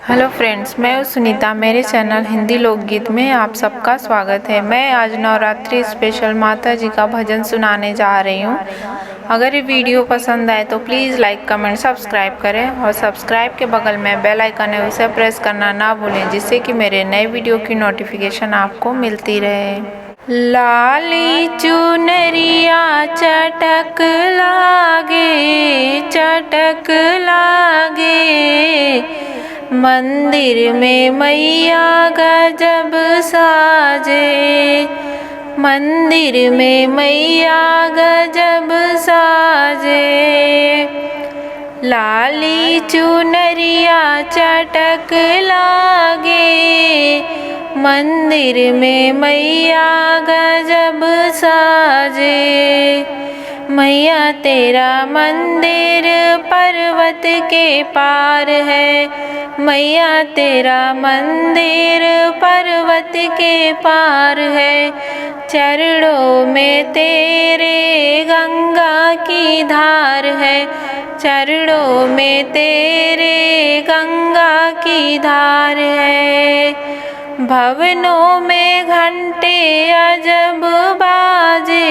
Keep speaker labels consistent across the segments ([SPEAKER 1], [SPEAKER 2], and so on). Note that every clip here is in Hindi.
[SPEAKER 1] हेलो फ्रेंड्स, मैं हूँ सुनीता। मेरे चैनल हिंदी लोकगीत में आप सबका स्वागत है। मैं आज नवरात्रि स्पेशल माता जी का भजन सुनाने जा रही हूँ। अगर ये वीडियो पसंद आए तो प्लीज़ लाइक, कमेंट, सब्सक्राइब करें और सब्सक्राइब के बगल में बेल आइकन है, उसे प्रेस करना ना भूलें, जिससे कि मेरे नए वीडियो की नोटिफिकेशन आपको मिलती रहे। लाली चुनरिया चटक लागे, मंदिर में मैया गजब साजे, मंदिर में मैया गजब साजे। लाली चुनरिया चटक लागे, मंदिर में मैया गजब साजे। मैया तेरा मंदिर पर्वत के पार है, मैया तेरा मंदिर पर्वत के पार है। चरणों में तेरे गंगा की धार है, चरणों में तेरे गंगा की धार है। भवनों में घंटे अजब बाजे,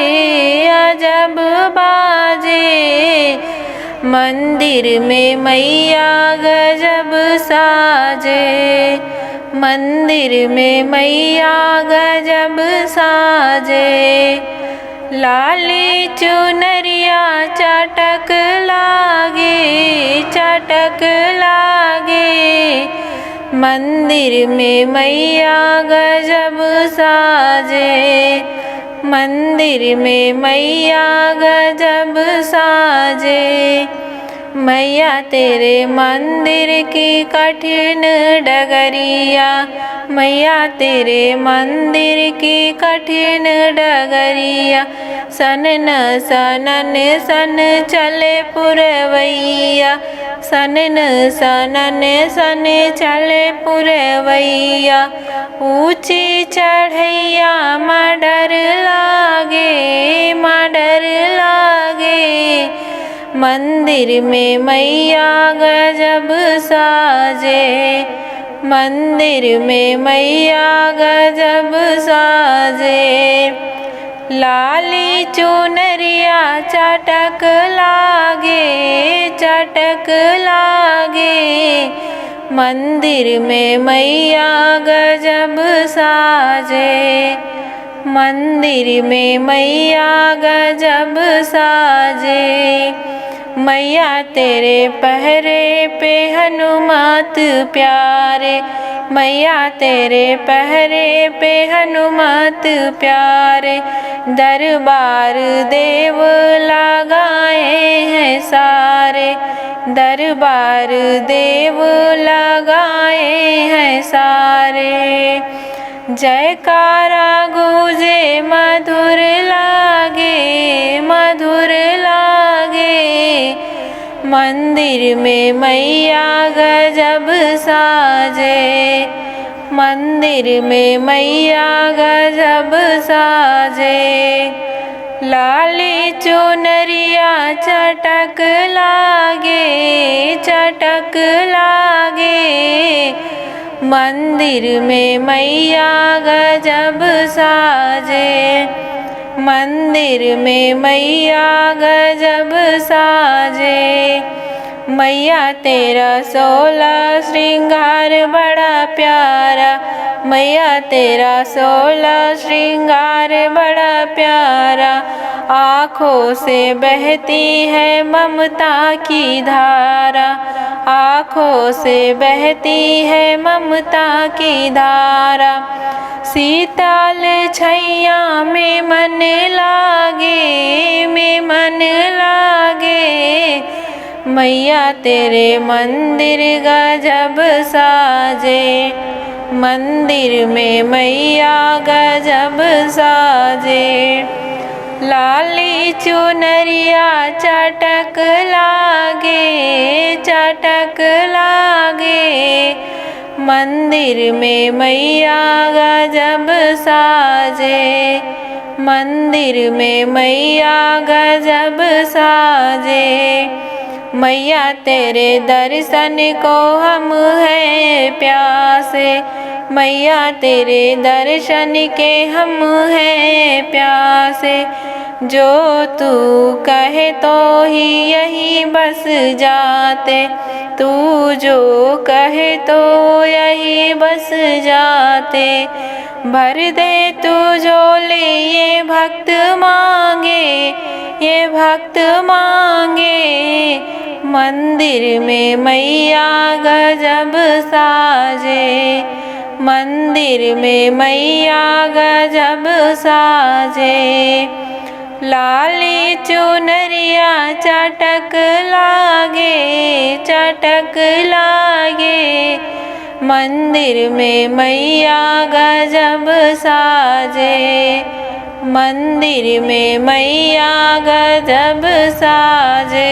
[SPEAKER 1] अजब बाजे, मंदिर में मैया गजब साजे, मंदिर में मैया गजब साजे। लाली चुनरिया चटक लागे, मंदिर में मैया गजब साजे, मंदिर में मैया गजब साजे। मैया तेरे मंदिर की कठिन डगरिया, मैया तेरे मंदिर की कठिन डगरिया, सनन सनन सन चले पुरवैया, सनन सनन सन चले पुरवैया। ऊंची चढ़ैया मडर लागे, मडर लागे, मंदिर में मैया गजब साजे, मंदिर में मैया गजब साजे। लाली चुनरिया चटक लागे, मंदिर में मैया गजब साजे, मंदिर में मैया गजब साजे। मैया तेरे पहरे पे हनुमत प्यारे, मैया तेरे पहरे पे हनुमत प्यारे। दरबार देव लगाए हैं सारे, दरबार देव लगाए हैं सारे। जयकारा गूंजे मधुर लागे, मधुर लागे, मंदिर में मैया गजब साजे, मंदिर में मैया गजब साजे। लाली चुनरिया चटक लागे, मंदिर में मैया गजब साजे, मंदिर में मैया गजब साजे। मैया तेरा 16 श्रृंगार बड़ा प्यारा, मैया तेरा 16 श्रृंगार बड़ा प्यारा। आँखों से बहती है ममता की धारा, आँखों से बहती है ममता की धारा। शीतल छैया में मन लागे, में मन लागे, मैया तेरे मंदिर गजब साजे, मंदिर में मैया गजब साजे। लाली चुनरिया चटक लागे, मंदिर में मैया गजब साजे, मंदिर में मैया गजब साजे। मैया तेरे दर्शन को हम हैं प्यासे। मैया तेरे दर्शन के हम हैं प्यासे। जो तू कहे तो ही यही बस जाते, तू जो कहे तो यही बस जाते। भर दे तू झोली ये भक्त मांगे, ये भक्त मांगे। मंदिर में मैया गजब साजे, मंदिर में मैया गजब साजे। लाली चुनरिया चटक लागे, चटक लागे। मंदिर में मैया गजब साजे, मंदिर में मैया गजब साजे।